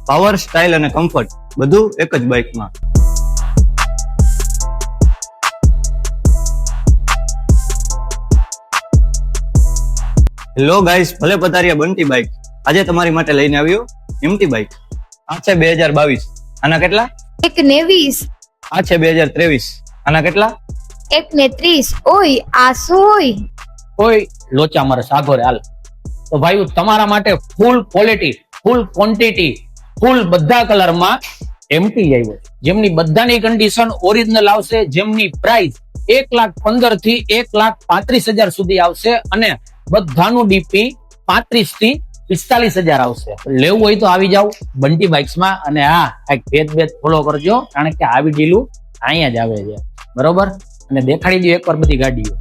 Power, style અને comfort બધું એક જ બાઇકમાં. હેલો ગાઈસ, ભલે પધાર્યા બંટી બાઇક. આજે તમારી માટે લઈને આવ્યો એમટી બાઇક. આ છે 2022. આના કેટલા? 1 આ છે 2023. આના કેટલા? 1 ઓય આ શું હોય? કોઈ લોચા મારે સાગોરે હાલ. તો ભાઈ તમારા માટે ફૂલ ક્વોલિટી, ફૂલ ક્વોન્ટિટી, ફૂલ બધા કલરમાં એમટી આવ્યો, જેમની બધાની કન્ડિશન ઓરિજિનલ આવશે, જેમની પ્રાઇસ 1,15,000 થી 1,35,000 સુધી આવશે અને બધાનું ડીપી 35 થી 45,000 આવશે. લેવું હોય તો આવી જાવ બંટી બાઇક્સમાં. અને હા, કઈક ભેદ ફોલો કરજો, કારણ કે આવી ડીલું અહીંયા જ આવે છે. બરોબર? અને દેખાડી દો એકવાર બધી ગાડીઓ.